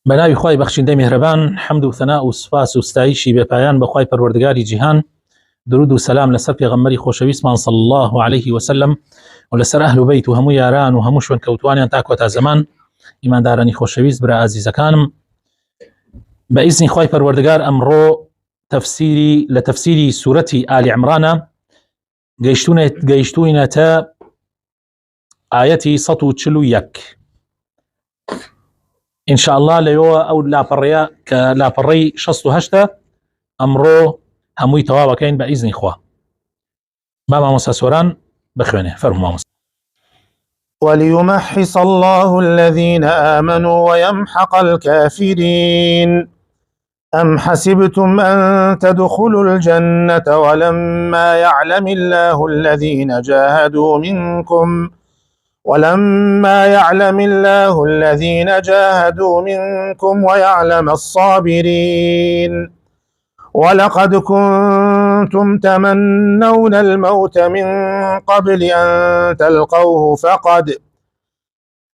بناوی خوای بەخشندەی میهرەبان، حەمد و ثەنا و سوپاس و ستایشی بێپایان بەخوای پەروەردگاری جیهان، درود و سەلام لەسەر پێغەمبەری خۆشەویستمان صلی الله عليه وسلم و لەسەر ئەهل و بەیت و هەموو یاران و هەموو شوێن کەوتوانیان تا کۆتا زەمان. ئیماندارانی خۆشەویست، برا ئازیزەکانم، بە ئیزنی خوای پەروەردگار ئەمڕۆ لە تەفسیری سوورەتی ئالی عیمرانە گەیشتوینەتە ئایەتی 141. إن شاء الله لەوە ئەو لاپەڕەیە کە لاپەڕەی 68 ئەمڕۆ هەمووی تەواوەکەین بە ئیزنی خوا. با مامۆستا سۆران بخوێنێ، فەرموو مامۆستا. وليمحص الله الذين آمنوا ويمحق الكافرين أم حسبتم أن تدخلوا الجنة ولما يعلم الله الذين جاهدوا منكم ويعلم الصابرين ولقد كنتم تمنون الموت من قبل أن تلقوه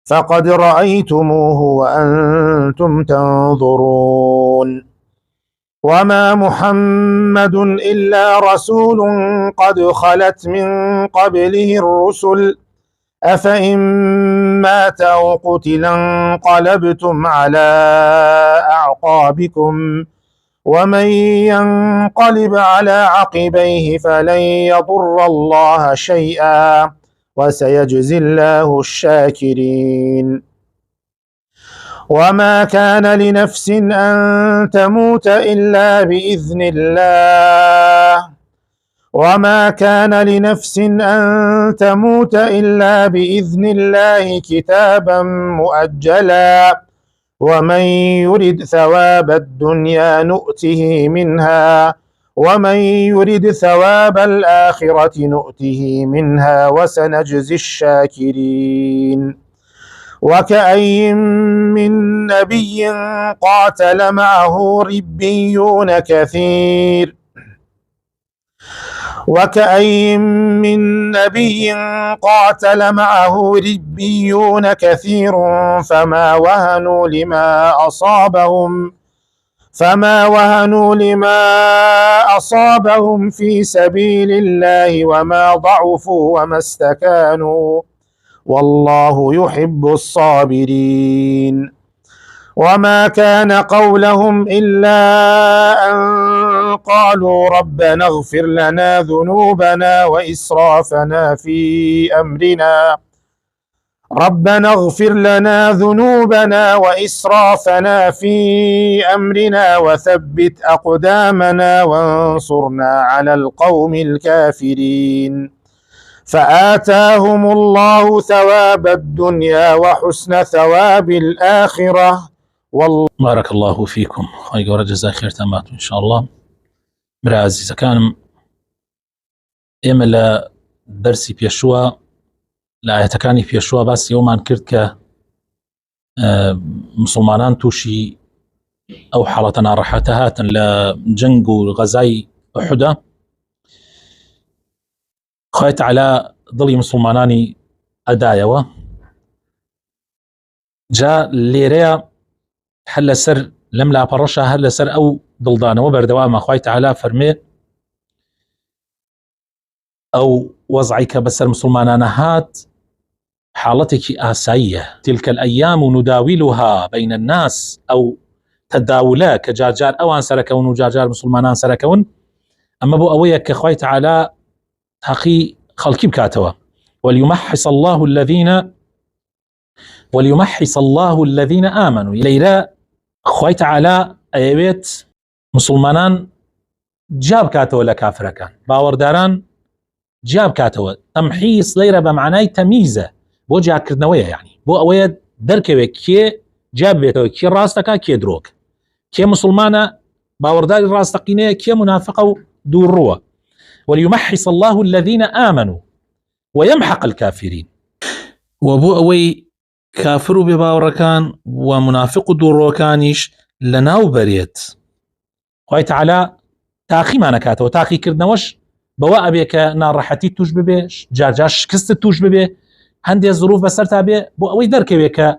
فقد رأيتموه وأنتم تنظرون وما محمد إلا رسول قد خلت من قبله الرسل أفإن مات أو قتل انقلبتم على أعقابكم ومن ينقلب على عقبيه فلن يضر الله شيئا وسيجزي الله الشاكرين. وما كان لنفس أن تموت إلا بإذن الله كتابا مؤجلا ومن يرد ثواب الدنيا نؤته منها ومن يرد ثواب الآخرة نؤته منها وسنجزي الشاكرين. وكأي من نبي قاتل معه ربيون كثير فما وهنوا لما أصابهم في سبيل الله وما ضعفوا وما استكانوا والله يحب الصابرين. وما كان قولهم إلا أن قالوا ربنا اغفر لنا ذنوبنا وإسرافنا في أمرنا وثبت أقدامنا وانصرنا على القوم الكافرين. فآتاهم الله ثواب الدنيا وحسن ثواب الآخرة والله. بارك الله فيكم، خی گەورە جەزای خێرتان إن شاء الله. برا عزیزەکانم، ئێمە لە دەرسی پێشووە لە ئاەتەکانی پێشووە باسی ئەومان کرد کە مسلمانان تووشی ئەو حاڵەتە ناڕەحەتە هاتن لە جەنگ و غەزای ئوحودە. خوای تەعالا دڵی مسلمانانی ئەدایەوە. جا لێرەیە هەر لەسەر لەم لاپەڕەشە هەر لەسەر ئەو دڵدانەوە بەردەوامە. خوای تەعالا فەرمێ ئەو وەزعی کە بەسەر مسلمانانە هات حاڵەتێکی ئاساییە. تلك الأيام نداولها بين الناس، ئەو تەداولە کە جارجار ئەوان سەرەکەون و جارجار مسلمانان سەرەکەون، ئەمە بۆ ئەوەیە کە خوای تەعالا حقی خەڵکی بکاتەوە. وليمحص الله الذين آمنوا. لەیرە خوای تەعالا ئەیەوێت مسلمانان جا بکاتەوە لە کافرەکان، باوەڕداران جا بکاتەوە. تەمحیص لەیرە بە معنای تەمیزە، بۆ جاکردنەوەیە، یعنی بۆ ئەوەیە دەرکەوێت کێ جا بێتەوە، کێ ڕاستەکە کێ درۆک، کێ مسلمانە باوەڕداری ڕاستەقینەیە کێ منافقە و دووڕووە. وليمحص الله الذين آمنوا ويمحق الكافرين. وبو أوي كافر بباوركان ومنافق دوروكانيش لناو بريت. خوای تەعالا تاقی مانەکاتەوە، تاقی کردنەوەش بەوە ئەبێ کە ناڕەحەتی توش ببێ، جارجار شکست توش ببێ، هەندێک زروف بەسەر تا بێ بۆ ئەوەی دەرکەوێت کە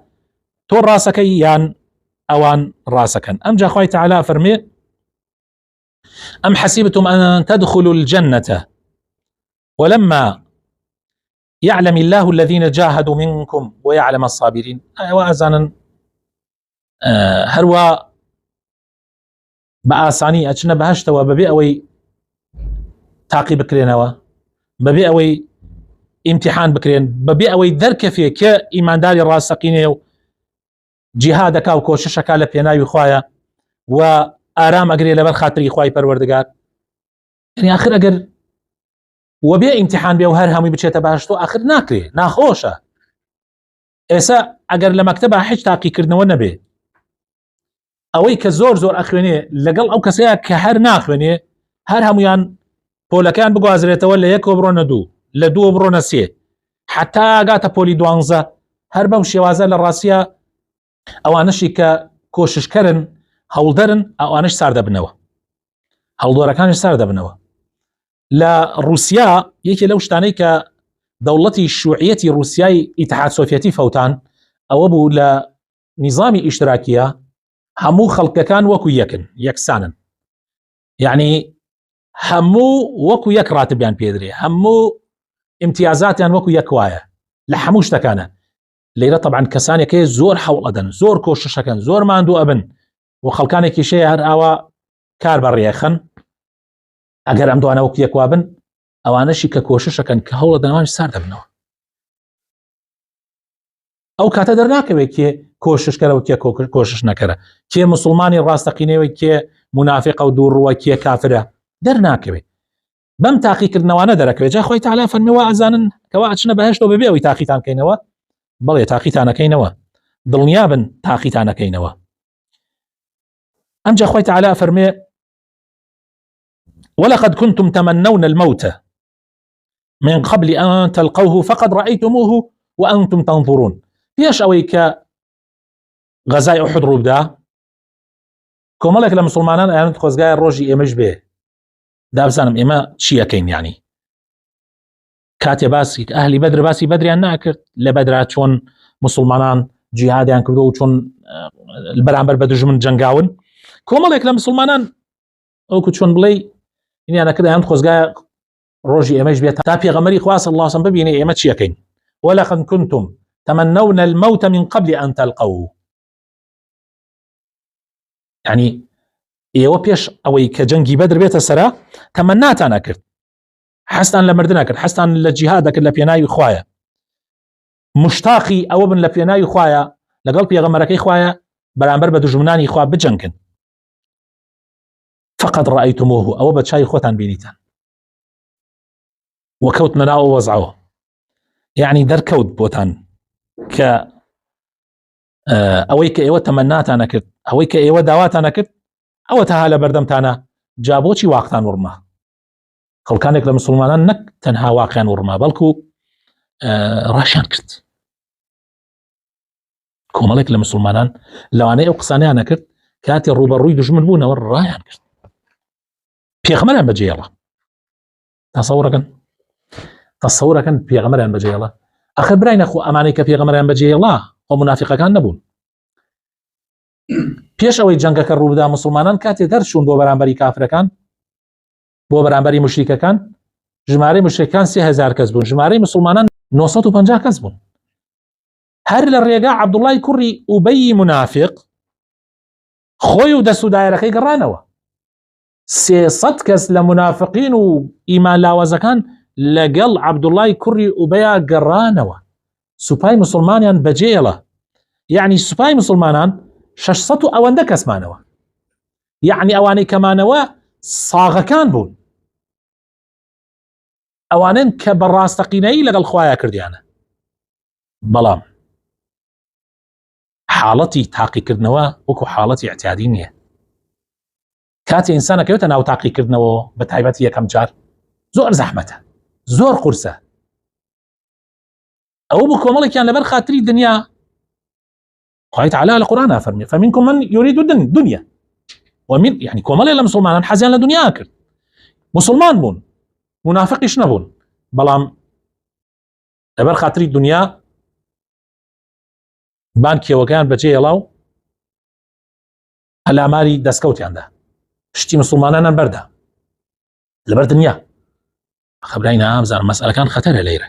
تۆ ڕاستەکەی یان اوان راسكن. ام جا خوي تعالى فرمي ام حسبتم ان تدخلوا الجنة ولما يعلم الله الذين جاهدوا منكم ويعلم الصابرين. وازانا هروا بآساني اچنە بەهشتەوە بەبێ ئەوەی تاقی بکرێنەوە، بەبێ ئەوەی ئیمتیحان بکرێن، بەبێ ئەوەی دەرکەفێ کە ئیمانداری ڕاستەقینێ و جیهاد دەکا و کۆششەکە لە پێناوی خوایە و ئارام ئەگرێ لەبەر خاتری خوای پەروەردگار. یعنی آخر ئەگەر وەبێ ئیمتیحان بێ و هەر هەمووی بچێتە بەهشتۆ آخر ناکرێ، ناخۆشە. ئێستا ئەگەر لە مەکتەبە هیچ تاقیکردنەوە نەبێ، ئەوەی کە زۆر زۆر ئەخوێنێ لەگەڵ ئەو کەسەیە کە هەر ناخوێنێ، هەر هەمویان پۆلەکان بگوازرێتەوە لە 1 بڕۆنە 2، لە 2 بڕۆنە 3، حتا گاتە پۆلی 12. هەر بەم شێوازە لە ڕاستیە ئەوانشی کە کۆششکەرن هەوڵدەرن ئەوانش سار دەبنەوە، هەوڵدۆرەکانش سار دەبنەوە. لە رووسیا یەکێ لەو شتانەی کە دەوڵەتی شوعیەتی رووسیای ئیتحاد سۆڤیەتی فەوتان ئەوە بوو لە نیزامی ئیشتراکیە هەموو خەڵکەکان وەکو یەکن، یەکسانن، یعنی هەموو وەکو یەک ڕاتبیان پێدرێ، هەموو امتیازاتیان وەکو یەک وایە لە هەموو شتەکانە. لێرە طبعا کەسانێکی زۆر هەوڵ ئەدەن، زۆر کۆششەکەن، زۆر ماندوو ئەبن و خەڵکانێکی شەیە هەر ئاوا کار بەڕێخن. ئەگەر ئەم دوانە وەکو یەک وابن، ئەوانەشی کە کۆششەکەن کە هەوڵ دەنەوەش سار دەبنەوە. ئەو کاتە دەرناکەوێت کێ کۆششکەرە و کێ کۆشش نەکەرە، کێ مسلمانی ڕاستەقینەوەی کێ منافقە و دووڕوە کێ کافرە، دەرناکەوێت. بەم تاقیکردنەوانە دەرەکەوێت. جا خۆی تعالی فەرمیوە ئەزانن کەوا ئەچنە بەهشتەوە بەبێ ئەوەی تاقیتان کەینەوە. بەڵێ تاقیتانەکەینەوە، دڵنیابن تاقیتانەکەینەوە. ئەمجا خۆی تعالی فەرمێ ولقد كنتم تمنون الموت من قبل أن تلقوه فقد رأيتموه وأنتم تنظرون. پێش ئەوەی کە غەزای ئوحود ڕووبدا، کۆمەڵێک لە مسلمانان ئەیانت خۆزگایە ڕۆژی ئێمەش بێ، دابزانم ئێمە چی ئەکەین. یعنی کاتێ باسی ئەهلی بەدر باسی بەدریان ناکرد، لە بەدرا چۆن مسلمانان جیهادیان کردو و چۆن بەرامبەر بە دژمن جەنگاون، کۆمەڵێک لە مسلمانان ئەوکو چۆن بڵێ ئینیانە کرد ئەیانت خۆزگایە ڕۆژی ئێمەش بێت تا پێغەمبەری خوا صلی الله علیه و سلم ببینێ ئێمە چی ئەکەین. ولقد كنتم تمنون الموت من قبل أن تلقوه. يعني ئێوە پێش ئەوەی کە جەنگی بەدر بێتە سەرا تەمەناتان کرد، حەستان لە مردن کرد، حەستان لە جیهاد کرد لە پێناوی خوایە، مشتاقی ئەوە بن لە پێناوی خوایە لەگەڵ پێغەمبەرەکەی خوایە بەرامبەر بە دژمنانی خوا بجەنگن. فقد رأيتموه، ئەوە بە چای خۆتان بینیتان وەکەوتنە ناو وەزعەوە. يعني دەرکەوت بۆتان کە ئەوەی کە ئێوە تەمەناتانە کرد، ئەوەی کە ئێوە داواتانە کرد، ئەوە تاها لە بەردەمتانە. جا بۆچی واقتان وڕما؟ خەڵکانێک لە مسلمانان نەک تەنها واقعیان وڕما، بەڵکو ڕاشیان کرد. کۆمەڵێک لە مسلمانان لەوانەیە ئەو قسانیانە کرد کاتی ڕوبەڕووی دژمن بوونەوە ڕایان کرد، پێغەمبەریان بەجێهێڵا. تەسەورەکەن پێغەمبەریان بەجێهێڵا. ئەخر برای نەخۆ ئەمانەی کە پێغەمبەریان بەجێهێڵا خۆ منافقەکان نەبوون. پێش ئەوەی جەنگەکە ڕووبدا مسلمانان کاتێ دەرچوون بۆ بەرامبەری کافرەکان، بۆ بەرامبەری مشریکەکان، ژمارەی مشریکەکان 3000 کەس بوون، ژمارەی مسلمانان 950 کەس بوون. هەر لە ڕێگا عەبدوڵای کوڕی ئوبەی منافق خۆی و دەست و دایرەکەی گەڕانەوە. 300 کەس لە منافقین و ئیمان لاوازەکان لەگەڵ عەبدوڵای کوڕی ئوبەیە گەڕانەوە. سوپای مسلمانیان بەجێهێڵا. یعنی سوپای مسلمانان 600 و ئەوەندە کەسمانەوە. یعنی ئەوانەی کەمانەوە ساغەکان بوون، ئەوانن کە بەڕاستەقینەیی لەگەڵ خوایە کردیانە. بەڵام حاڵەتی تاقیکردنەوە وەکو حاڵەتی ئەعتیادی نییە. کاتی ئینسانەکەوێتە ناو تاقیکردنەوە بە تایبەتی یەکەم جار زۆر زەحمەتە، زۆر قورسە. ئەوە بوو کۆمەڵێکیان لەبەر خاتری دنیا. خوای تعالی لە قورئانە فەرمێ فمنکم من یرید الدنیا ومن، يعني کۆمەڵێک لە مسلمانان حەزیان لە دنیا کرد، مسلمان بوون، منافقیش نەبوون، بەڵام لەبەر خاتری دنیا بانکیەوەکان بەجێهێڵا و هەل ئاماری دەستکەوتیاندا شتی مسلمانانان بەردا لەبەر دنیا خەبرای نامزانم مەسئلەکان خەتەرە لەیرە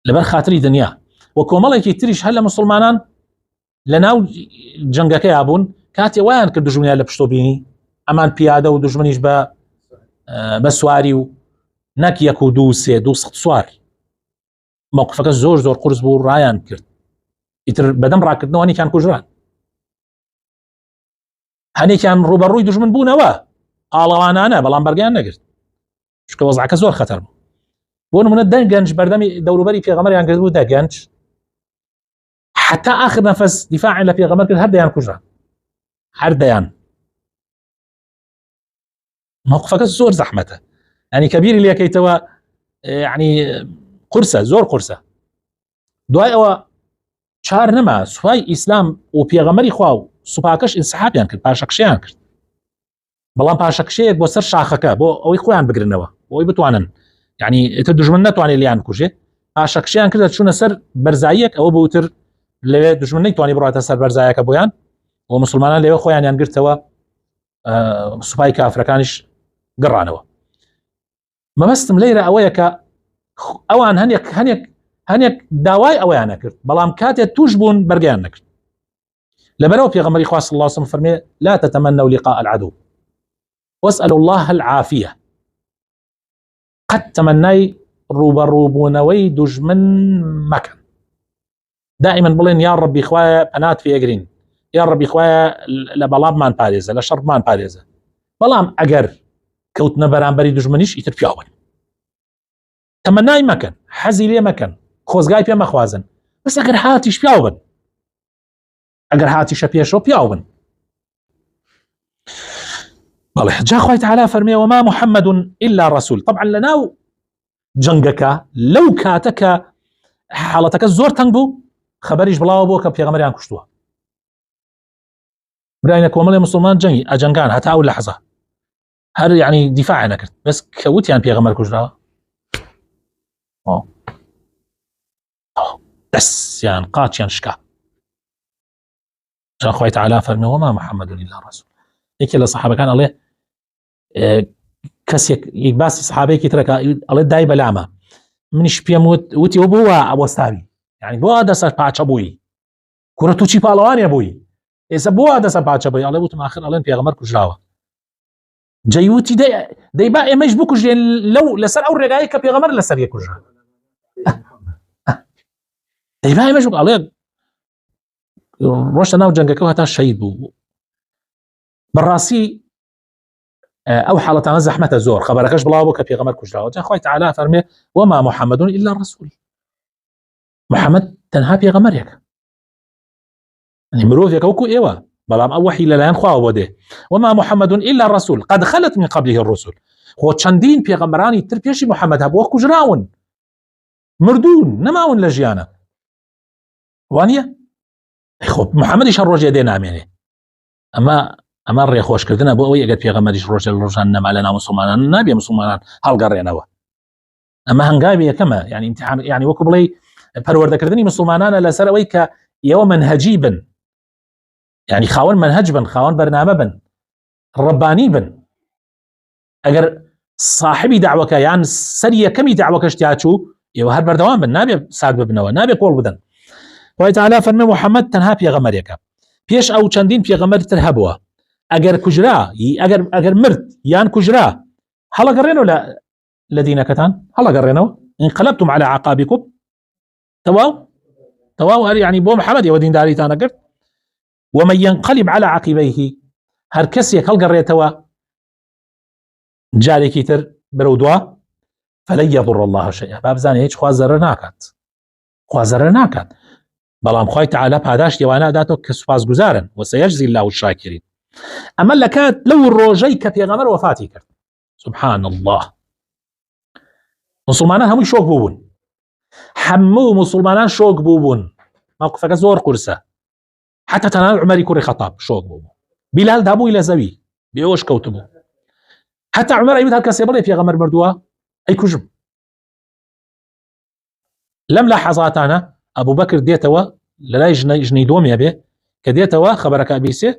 لەبەر خاتری دنیا و کۆمەڵێکی تریش هەر لە مسلمانان لە ناو جەنگەکەی بوون کاتێ وایان کرد دژمنیان لە پشتۆ بینی ئەمان پیادە و دژمنیش بە سواری و نەک یەک و دوو سێ 200 سوار موقفەکە زۆر قورس بوو ڕایان کرد ئیتر بەدەم ڕاکردنەوەنیان کوژران هەنێکیان ڕوبەڕووی دژمن بوونەوە ئاڵەوانانە بەڵام بەرگیان نەگرت چکە وەزعەکە زۆر خەتەر بوو بۆ نمونە دەنگەنج بەردەمی دەوروبەری پێغەمبەریان کرد بوو دەگەنج حتى آخر نفس دفاعی لە پێغەمبەر کرد هەردەیان کوژران هەردەیان موقفەکە زۆر زەحمەتە ینی کەبیری لێکەیتەوە ینی قورسە زۆر قورسە دوای ئەوە چار نەما سوپای ئیسلام و پێغەمبەری خوا و سوپاکەش ئینسحابیان کرد پاشەکشەیان کرد بەڵام پاشەکشەیەک بۆ سەر شاخەکە بۆ ئەوەی خۆیان بگرنەوە بۆی بتوانن ینی ئێتر دژمن نەتوانێت لیان بکوژێ پاشەکشەیان کردە چوونە سەر بەرزاییەک ئەوە بوتر لەوێ دژمن نەیتوانی بڕاتە سەر بەرزایەکە بۆیان و مسلمانان لەوێ خۆیان گرتەوە سوپای کافرەکانیش گەڕانەوە مەبەستم لەیرە ئەوەیە کە ئەوان هەنێک داوای ئەوەیانە کرد بەڵام کاتێک توش بوون بەرگیان نەکرد لەبەرەوە پێغەمبەری خوا صلی الله علیه و سلم فەرمێ لا تتمنوا لقاء العدو واسألوا الله العافية قد تمنای ڕوبەڕووبوونەوەی دژمن مەکەن دائما بڵێن یا ڕەبی خوایە پەنات پێگرین یا ڕەبی خوایە لە بەڵاممان پارێزە لە شەڕمان پارێزە بەڵام ئەگەر کەوتنە بەرامبەری دژمنیش ئیتر پیاوبن تەمەنای مەکەن حەزی لێ مەکەن خۆزگای پێ مەخوازن بەس ئەگەر هاتیش پیاوبن ئەگەر هاتیشە پێشەوە پیاوبن بەڵێ جا خوای تعالی فەرمێ وما محمد إلا رسول طبعا لەناو جەنگەکە لەو کاتەکە حاڵەتەکە زۆر تەنگ بوو خەبەریش بڵاوە بۆ کە پێغەمبەریان کوشتووە براینە کۆمەڵی مسلمان جەنگی ئەجەنگان هەتا ئەو لەحظە هەر یعنی دیفاعی نەکرد بەس کەوتیان پێغەمبەر کوژراوە دەستیان قاچیان شکا جا خوای تعالی فەرمێ وما محمد إلا رسول یەکێ لە سەحابەکان ئەڵێ کەسێک یەک باسی سەحابەیەکی ترەکە ئەڵێ دای بەلامە منیش پێم وتی وە بۆوە ئەوەستاوی یعنی بۆ دەسەر پاچە بووی کوڕە تووچی پاڵەوانێ بووی ئێستا بۆ دەسەر پاچە بووی ئەڵێ وتم ئاخر ئەڵێن پێغەمبەر کوژراوە جەیوتی دەی با ئێمەش بکوژێن لەو لەسەر ئەو ڕێگایی کە پێغەمبەر لەسەر کوژرا دەی با ئێمەش ئەڵێ ڕۆشتە ناو جەنگەکە هەتا شەید بوو بەڕاستی ئەو حاڵەتانە زەحمەتە زۆر خەبەرەکەش بڵاو بوو کە پێغەمبەر کوژراوە جا خوای تعالی فەرمێ وما محمد إلا رسول محەممەد تەنها پێغەمبەرێکە يعني مرۆڤێکە وەکو ئێوە بەڵام ئەو وحی لەلایەن خواوە بۆ دێ وما محمد إلا رسول قد خلت من قبله الرسل خۆ چەندین پێغەمبەرانی تر پێشی محەممەد هەبووە کوژراون مردوون نەماون لە ژیانە وانە خۆ محەممەدیش هەر ڕۆژێ دێ نامێنێ ئەمە ڕێخۆشکردنە بۆ ئەوەی ئەگەر پێغەمبەریش ڕۆژە ڕۆژان نەما لە ناو مسلمانان نابێ مسلمانان هەڵگەڕێنەوە ئەمە هەنگاوی یەکەمە يعني امتحان يعني وەکو بڵێ پەروەردەکردنی مسلمانانە لەسەر ئەوەی کە ئێوە منهەجی بن يعني خاوەن منهەج بن خاوەن بەرنامە بن ڕەبانی بن ئەگەر صاحبی دعوەکە یان سەر یەکەمی دعوەکەش تیاچوو ئێوە هەر بەردەوام بن نابێ سارد ببنەوە نابێ کۆڵ بدەن خوای تعالی فەرمێ محەممەد تەنها پێغەمبەرێکە پێش ئەو چەندین پێغەمبەر تر هەبووە ئەگەر کوژرا ئەگەر مرد یان کوژرا هەڵەگەڕێنەوە لە دینەکەتان هەڵەگەڕێنەوە انقلبتم على عقابكم تواو هەر يعني بۆ محەممەد ئێوە دینداریتانە کرد ومن ينقلب على عقبيه هەر کەسێک هەڵگەڕێتەوە جارێکی تر بەرەو دوا فلن يضر الله شيئا بابزانێ هیچ خوا زەرەر ناکات بەڵام خوای تعالی پاداش دیوانە داتەوە کە سوپاسگوزارن وسيجزي الله الشاكرين ئەمە لە کات لەو ڕۆژەی کە پێغەمبەر وەفاتی کرد سبحان الله مسلمانان هەمووی شۆک بوون هەموو مسلمانان شۆک بوون موقفەکە زۆر قورسە حتى تەنانەت عومەری کوڕی خەتاب شۆک بوو بیلال دابووی لە زەوی بێهۆش کەوتبوو حتى عومەر ئەیوت هەر کەسێ بڵێ پێغەمبەر مردووە ئەیکوژم لەم ئەبوو بەکر دێتەوە لەلای ژنەی دۆمیە بێ کە دێتەوە خەبەرەکە بیسێ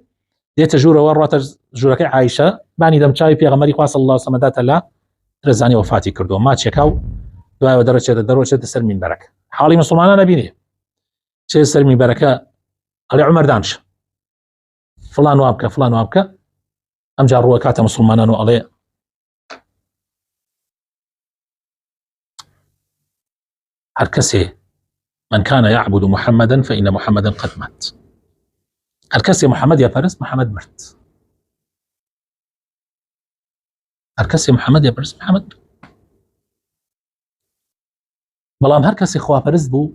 دێتە ژوورەوە ڕاتە ژوورەکەی عایشە بانی دەمچاوی پێغەمبەری خوا صلی الله علیه و سلم داتە لا درزانی وفاتی کردو ماچێکا و دوایەوە دەڕۆچێتە سەر مینبەرەکە حاڵی مسلمانان نەبینێ چێ سەر مینبەرەکە ئەڵێ عومەر دانش فلان وابکە فلان وابکە ئەمجا ڕووە کاتە مسلمانان و ئەڵێ هەر کەسێ من كان يعبد محمدا فإن محمدا قد مات هەر کەسێ محەممەد یا پەرست محەممەد مرد هەر کەسێ محەممەد یا پەرست محەممەد بەڵام هەر کەسێ خواپەرست بوو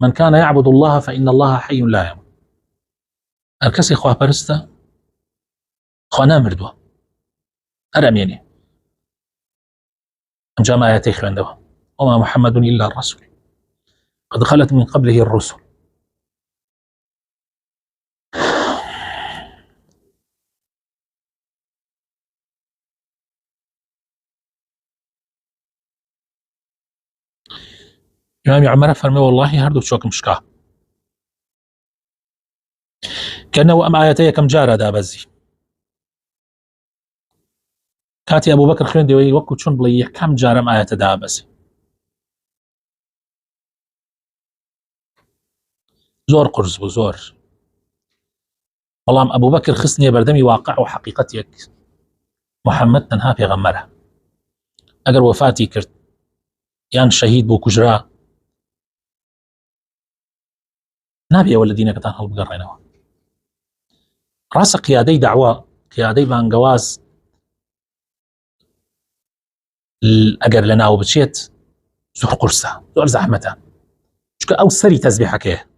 من كان يعبد الله فإن الله حي لا يموت هەر کەسێ خواپەرستە خوا نامردووە هەر ئەمێنێ ئەمجا ئایەتەی خوێندەوە وما محمد إلا الرسول قد خلت من قبله الرسل إمام عمر فرمي والله هردو شوك مشكا كأنه أم آياتي كم جارة دابزي كاتي أبو بكر خوين ديوي وكو چون بلي كم جارة أم آيات دابزي زور قرز بو زور والله أبو بكر خصني بردمي واقع وحقيقتك محمد تنها في غمره أقر وفاتي كرت يان شهيد بو كجرا نابي والذين كتان هل بقرينوا راس قيادي دعوة قيادي بانقواز أقر لنا وبتشيت زور قرصة زور زحمة شكا أو سري تسبيحك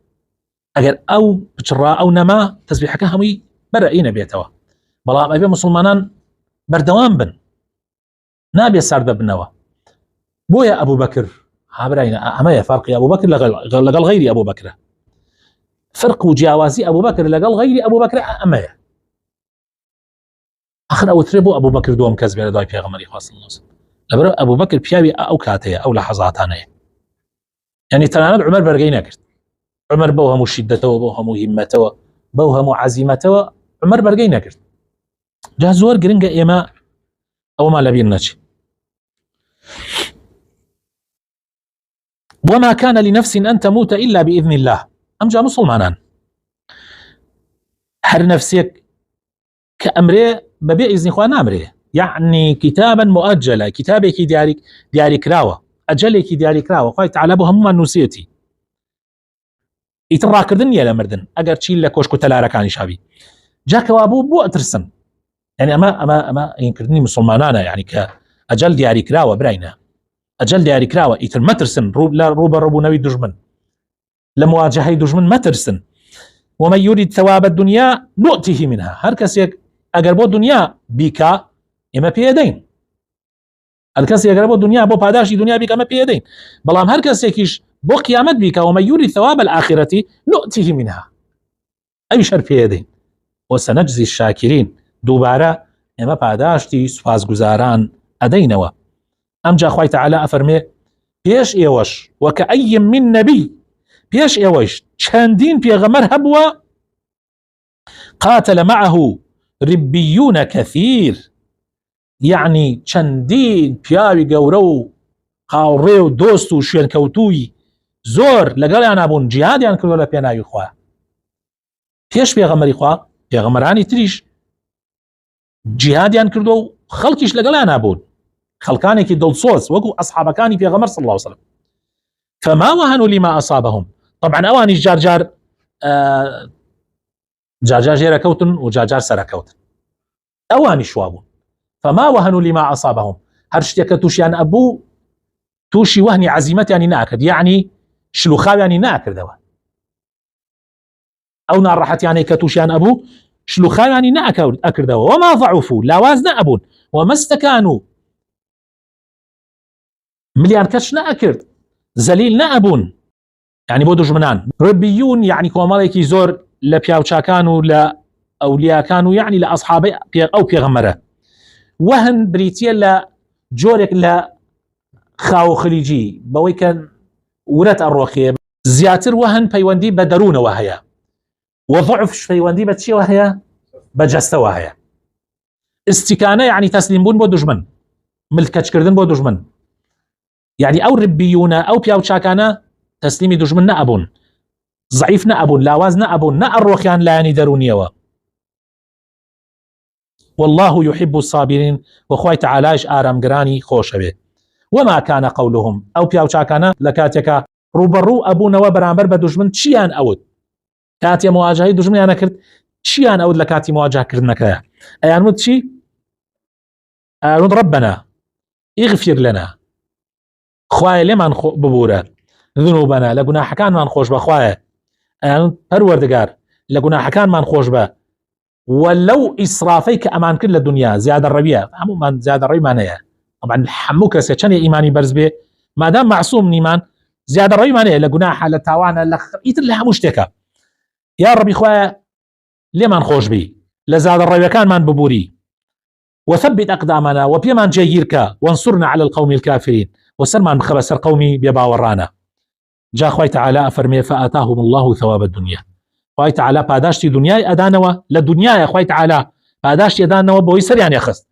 أقر أو بجراء أو نما تسبيحك همي برأينا بيتوا بلا أبي مسلمانان بردوان بن نابي سارد بنوا بويا أبو بكر هابرينا أما فرق أبو بكر لقل غيري أبو بكر فرق وجاوازي أبو بكر لقل غيري أبو بكر أما آخر أو تربو أبو بكر دوم كذب على داي بيغمري خاص الله لبرو أبو بكر بياوي أو كاتية أو لحظاتانه يعني تناند عمر برقينا كرت عمر بوهم شدته وبوهم همته بوهم عزيمته عمر برقينا كرت جازور قرنقا إيما أو ما لبين نجي وما كان لنفس أن تموت إلا بإذن الله أمجا مسلمانان هر نفسك كأمره ببيع إذن إخوان أمره يعني كتابا مؤجلا كتابك دياري كراوة أجلك دياري كراوة قايت على بو همما نوسيتي يترى كردن يا لمردن أقر تشيل لك وشكو تلاركاني شابي جاك وابو بو أترسن يعني أما ينكردني مسلمانانا يعني كأجل دياري كراوة براينا أجل دياري كراوة يتر مترسن روبا ربو نوي دجمن لمواجهة دجمن مترسن ومن يريد ثواب الدنيا نؤته منها هر كسيك أقر بو دنيا بيكا إما بيدين هر كسيك أقر بو دنيا بو پاداشي دنيا بيكا ما بيدين بلام هر كسيكيش بو قيامت بيكا ومن يريد ثواب الآخرة نؤته منها أي شر بيدين وسنجزي الشاكرين دوباره إما پاداشتي سپاس گزاران أدينوا أمجا خوي تعالى أفرمي بيش إيوش وكأي من نبي بيش إيوش چندين بيغمر هبوا قاتل معه ربيون كثير يعني چندين بياوي قورو قاوريو دوستو شوين كوتوي زور لقال أبون جهاد يعني كل ولا بيناوي خواه بيش بيغمري خواه بيغمراني تريش جهاد يعني كردو خلقش لقال أبون خلقانك دلصوص وقو أصحابكاني في غمر صلى الله عليه وسلم فما وهنوا لما أصابهم طبعا أواني جارجار جارجار جيرا كوتن وجارجار سرا كوتن أواني شوابون فما وهنوا لما أصابهم هرشتك توشي عن أبو توشي وهني عزيمة يعني ناكد يعني شلوخاو يعني ناكر دوا أو نار راحت يعني كتوشي عن أبو شلوخاو يعني ناكر دوا وما ضعفوا لا وازن أبون وما استكانوا مليان كش نأكرد زليل نأبون يعني بودو جمنان ربيون يعني كوماليكي زور لبياوشا كانوا لا أولياء كانوا يعني لأصحاب أو بيغمرة وهن بريتيا لا جورك لا خاو خليجي بوي كان ورات الروخية زياتر وهن بيواندي بدرون وهيا وضعف بيواندي بتشي وهيا بەجەستەوە هەیە. استیکانە یعنی تەسلیم بوون بۆ دوژمن، ملکەچکردن بۆ دوژمن، یعنی ئەو ڕبیونە ئەو پیاو چاکانە تەسلیمی دوژمن نەئەبوون، ضعیف نەئەبوون، لاواز نەئەبوون، نە ئەڕۆخیان لایەنی دەرونیەوە. والله يحب الصابرين وخوای تعالیش ئارامگرانی خۆشەوێ. وما كان قولهم ئەو پیاو چاکانە لە کاتێکە ڕوبەڕوو ئەبوونەوە بەرامبەر بە دوژمن چیان ئەوت، کاتی مواجهەی دوژمنیان نەکرد، چیان ئەوت لە کاتی مواجهکردنەکەیە؟ ئەیانوت چی؟ ئەیانوت ربنا اغفر لنا، خوایە لێمان ببوورە، ذنوبنا لە گوناحەکانمان خۆش بە، خوایە ئەیانوت پەروەردگار لە گوناحەکانمان خۆش بە، وەلەو ئیسرافەی کە ئەمان کرد لە دنیا زیادە ڕەویە، هەمومان زیادە ڕێیمان هەیە، طبعا هەموو کەسێک چەندێ ئیمانی بەرز بێ مادام معسووم نیمان زیادە ڕێیمان هەیە لە گوناحە، لە تاوانە، لە ئیتر لە هەموو شتێکە. یا ڕەبی خوایە لێمان خۆش بی، لە زیادە ڕەویەکانمان ببووری، وثبت أقدامنا وبيمان جيركا وانصرنا على القوم الكافرين، وسرمان بخبر سر قومي بيباورانا. جا خوي تعالى أفرمي فآتاهم الله ثواب الدنيا، خوي تعالى پاداشتی دنیای أدانوا لدنيا خوي تعالى پاداشتی أدانوا بوي سريان يخست،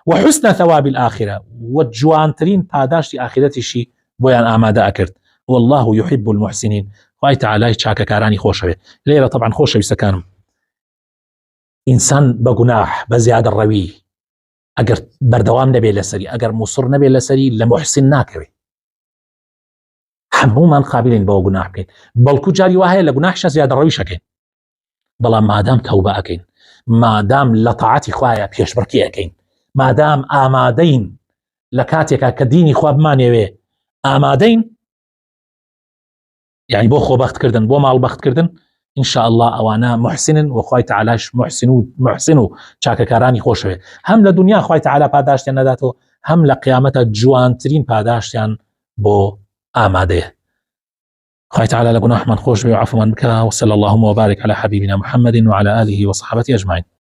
وحسن ثواب الآخرة والجوانترين پاداشتی آخرتي شي بويان آماده أكرد. والله يحب المحسنين، خوي تعالى چاکە کارانی خۆشەوێ. لێرە طبعا خۆشەویستەکانم ئینسان بە گوناح بە زیادە ڕەوی ئەگەر بەردەوام نەبێ لەسەری، ئەگەر موسڕ نەبێ لەسەری، لە محسن ناکەوێت. هەموومان قابلین بەوە گوناح بکەین، بەڵکو جاری وایە لە گوناحشە زیادە ڕەوی شەکەین، بەڵام مادام تەوبە ئەکەین، مادام لە تاعاتی خوایە پێشبڕکێ ئەکەین، مادام ئامادەین لە کاتێکا کە دینی خوا بمانەوێ ئامادەین، یعنی بۆ خۆبەختکردن، بۆ ماڵبەختکردن، إن شاء الله أوانا محسن وخوای تعالیش محسن و چاکەکارانی خۆشەوێ. هەم لە دنیا خوای تعالی پاداشتیان نەداتەوە، هەم لە قیامەتە جوانترین پاداشتیان بۆ ئامادەیە. خوای تعالی لە گوناحمان خۆش بێ و عەفومان بکە. وصلى اللهم وبارك على حبيبنا محمد وعلى آله وصحبه أجمعين.